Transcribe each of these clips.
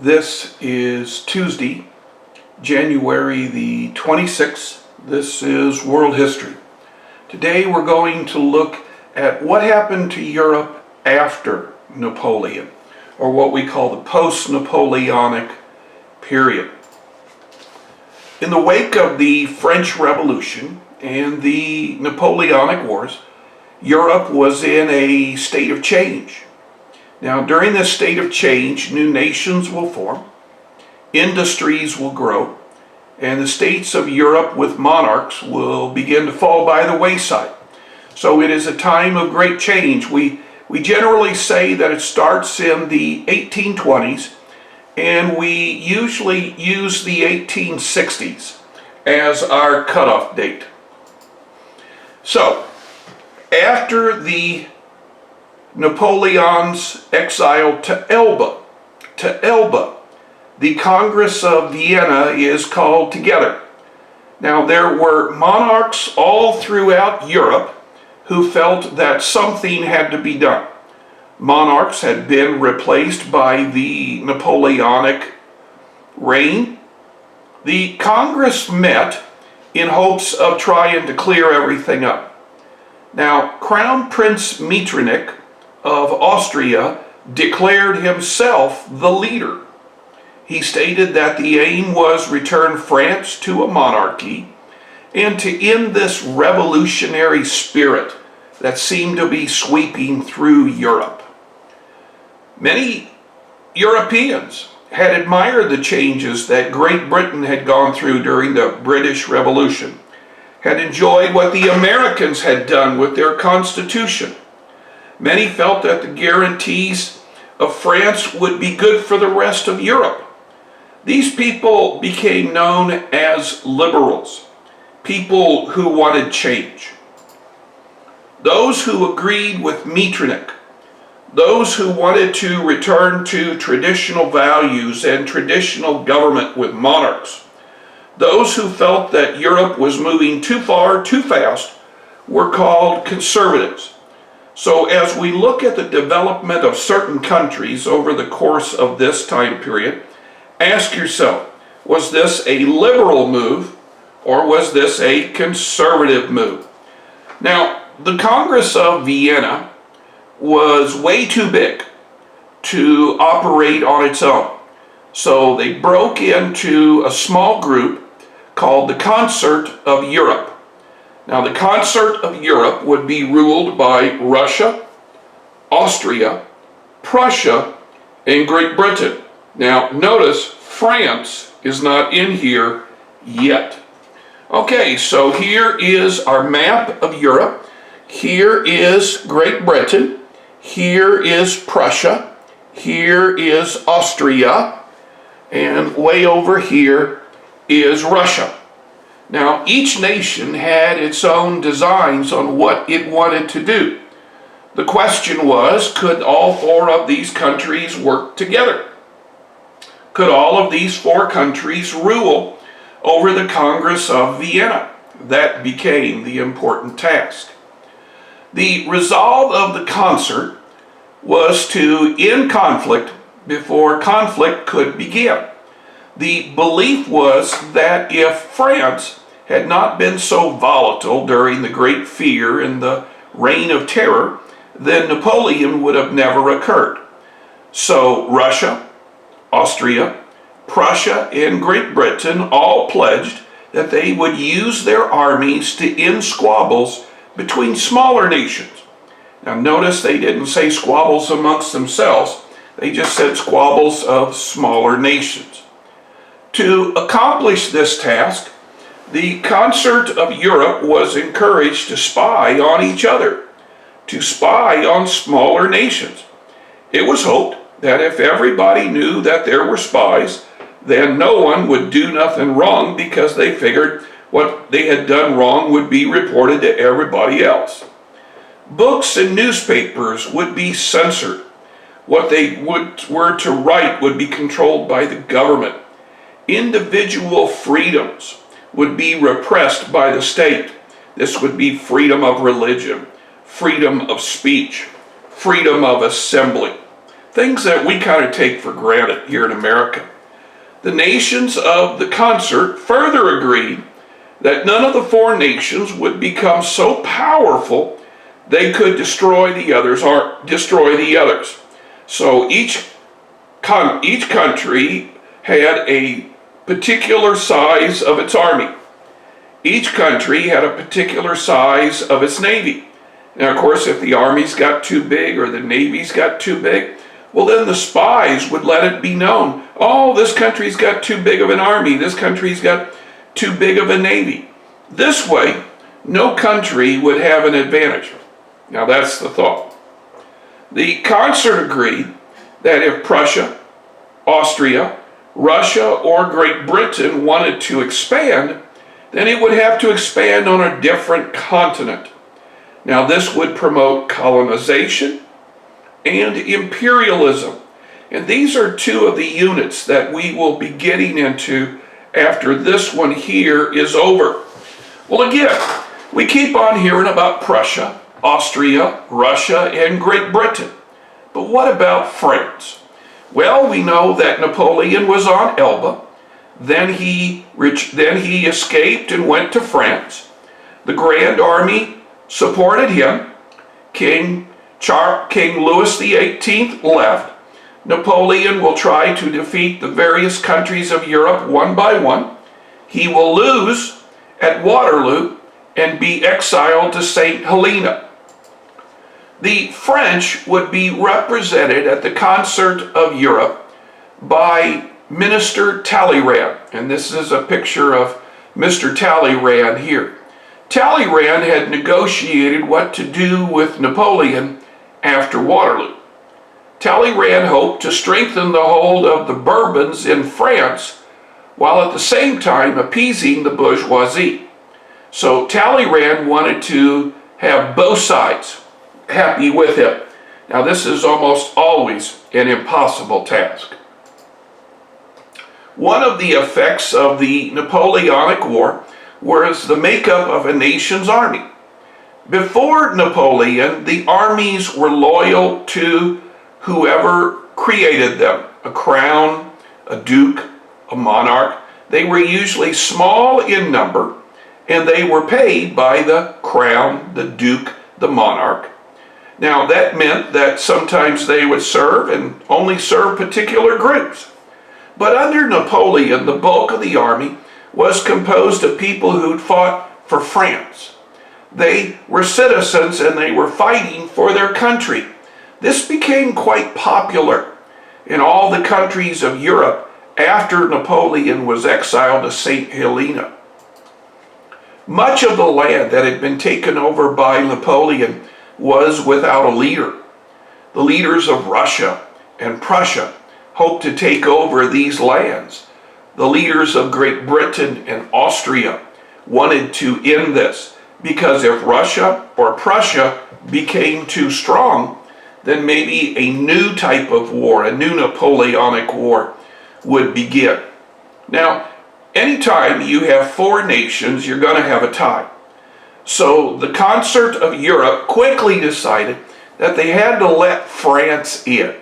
This is Tuesday, January the 26th. This is World History. Today we're going to look at what happened to Europe after Napoleon, or what we call the post-Napoleonic period. In the wake of the French Revolution and the Napoleonic Wars, Europe was in a state of change. Now, during this state of change, new nations will form, industries will grow, and the states of Europe with monarchs will begin to fall by the wayside. So it is a time of great change. We generally say that it starts in the 1820s, and we usually use the 1860s as our cutoff date. So, after the Napoleon's exile to Elba, the Congress of Vienna is called together. Now, there were monarchs all throughout Europe who felt that something had to be done. Monarchs had been replaced by the Napoleonic reign. The Congress met in hopes of trying to clear everything up. Now, Crown Prince Metternich of Austria declared himself the leader. He stated that the aim was return France to a monarchy and to end this revolutionary spirit that seemed to be sweeping through Europe. Many Europeans had admired the changes that Great Britain had gone through during the British Revolution, had enjoyed what the Americans had done with their Constitution. Many felt that the guarantees of France would be good for the rest of Europe. These people became known as liberals, people who wanted change. Those who agreed with Metternich, those who wanted to return to traditional values and traditional government with monarchs, those who felt that Europe was moving too far, too fast, were called conservatives. So as we look at the development of certain countries over the course of this time period, ask yourself, was this a liberal move or was this a conservative move? Now, the Congress of Vienna was way too big to operate on its own. So they broke into a small group called the Concert of Europe. Now, the Concert of Europe would be ruled by Russia, Austria, Prussia, and Great Britain. Now, notice France is not in here yet. Okay, so here is our map of Europe. Here is Great Britain. Here is Prussia. Here is Austria. And way over here is Russia. Now, each nation had its own designs on what it wanted to do. The question was, could all four of these countries work together? Could all of these four countries rule over the Congress of Vienna? That became the important task. The resolve of the concert was to end conflict before conflict could begin. The belief was that if France had not been so volatile during the Great Fear and the Reign of Terror, then Napoleon would have never occurred. So Russia, Austria, Prussia, and Great Britain all pledged that they would use their armies to end squabbles between smaller nations. Now notice they didn't say squabbles amongst themselves, they just said squabbles of smaller nations. To accomplish this task, the Concert of Europe was encouraged to spy on each other, to spy on smaller nations. It was hoped that if everybody knew that there were spies, then no one would do nothing wrong because they figured what they had done wrong would be reported to everybody else. Books and newspapers would be censored. What they were to write would be controlled by the government. Individual freedoms would be repressed by the state. This would be freedom of religion, freedom of speech, freedom of assembly. things that we kind of take for granted here in America. The nations of the concert further agreed that none of the four nations would become so powerful they could destroy the others or destroy the others. So each country had a particular size of its army. Each country had a particular size of its navy. Now, of course, if the armies got too big or the navies got too big, well, then the spies would let it be known, oh, this country's got too big of an army, this country's got too big of a navy. This way, no country would have an advantage. Now, that's the thought. The concert agreed that if Prussia, Austria, Russia, or Great Britain wanted to expand, then it would have to expand on a different continent. Now, this would promote colonization and imperialism. And these are two of the units that we will be getting into after this one here is over. Well, again, we keep on hearing about Prussia, Austria, Russia, and Great Britain. But what about France? Well, we know that Napoleon was on Elba. Then he escaped and went to France. The Grand Army supported him. King Louis XVIII left. Napoleon will try to defeat the various countries of Europe one by one. He will lose at Waterloo and be exiled to St. Helena. The French would be represented at the Concert of Europe by Minister Talleyrand. And this is a picture of Mr. Talleyrand here. Talleyrand had negotiated what to do with Napoleon after Waterloo. Talleyrand hoped to strengthen the hold of the Bourbons in France while at the same time appeasing the bourgeoisie. So Talleyrand wanted to have both sides happy with him. Now, this is almost always an impossible task. One of the effects of the Napoleonic War was the makeup of a nation's army. Before Napoleon, the armies were loyal to whoever created them, a crown, a duke, a monarch. They were usually small in number, and they were paid by the crown, the duke, the monarch. Now, that meant that sometimes they would serve and only serve particular groups. But under Napoleon, the bulk of the army was composed of people who'd fought for France. They were citizens and they were fighting for their country. This became quite popular in all the countries of Europe after Napoleon was exiled to St. Helena. Much of the land that had been taken over by Napoleon was without a leader. The leaders of Russia and Prussia hoped to take over these lands. The leaders of Great Britain and Austria wanted to end this because if Russia or Prussia became too strong, then maybe a new type of war, a new Napoleonic War, would begin. Now, anytime you have four nations, you're going to have a tie. So the Concert of Europe quickly decided that they had to let France in.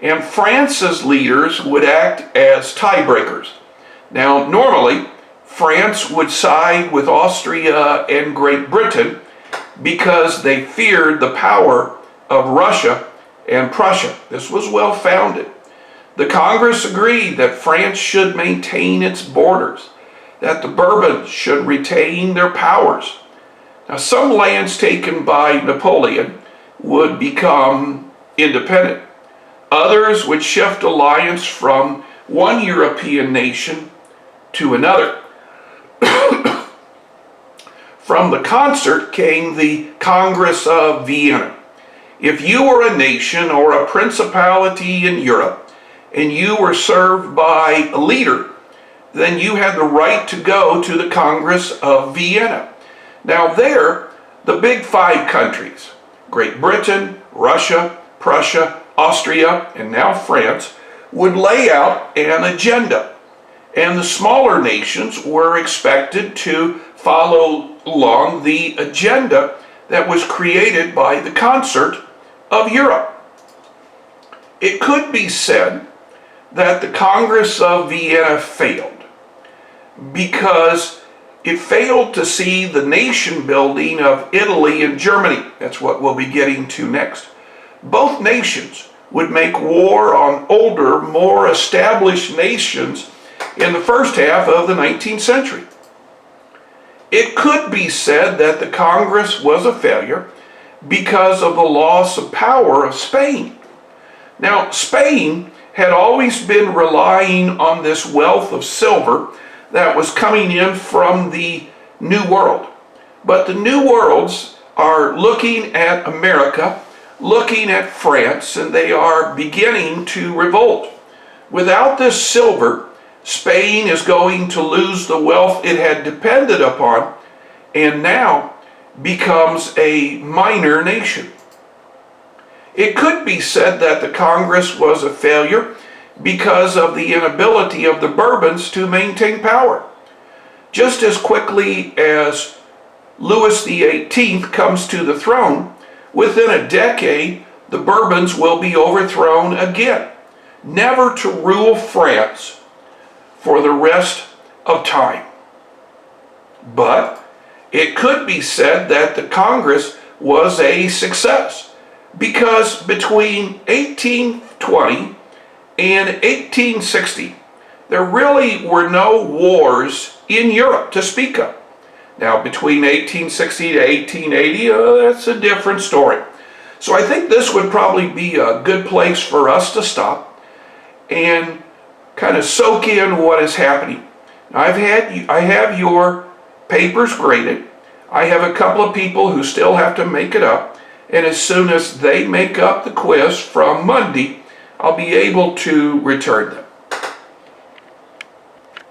And France's leaders would act as tiebreakers. Now, normally, France would side with Austria and Great Britain because they feared the power of Russia and Prussia. This was well founded. The Congress agreed that France should maintain its borders, that the Bourbons should retain their powers. Now, some lands taken by Napoleon would become independent. Others would shift alliance from one European nation to another. From the concert came the Congress of Vienna. If you were a nation or a principality in Europe and you were served by a leader, then you had the right to go to the Congress of Vienna. Now there, the big five countries, Great Britain, Russia, Prussia, Austria, and now France, would lay out an agenda. And the smaller nations were expected to follow along the agenda that was created by the Concert of Europe. It could be said that the Congress of Vienna failed because it failed to see the nation building of Italy and Germany. That's what we'll be getting to next. Both nations would make war on older, more established nations in the first half of the 19th century. It could be said that the Congress was a failure because of the loss of power of Spain. Now, Spain had always been relying on this wealth of silver that was coming in from the New World. But the New Worlds are looking at America, looking at France, and they are beginning to revolt. Without this silver, Spain is going to lose the wealth it had depended upon and now becomes a minor nation. It could be said that the Congress was a failure because of the inability of the Bourbons to maintain power. Just as quickly as Louis XVIII comes to the throne, within a decade, the Bourbons will be overthrown again, never to rule France for the rest of time. But it could be said that the Congress was a success because between 1820 and 1860, there really were no wars in Europe to speak of. Now, between 1860 to 1880, that's a different story. So I think this would probably be a good place for us to stop and kind of soak in what is happening. Now, I have your papers graded. I have a couple of people who still have to make it up. And as soon as they make up the quiz from Monday, I'll be able to return them.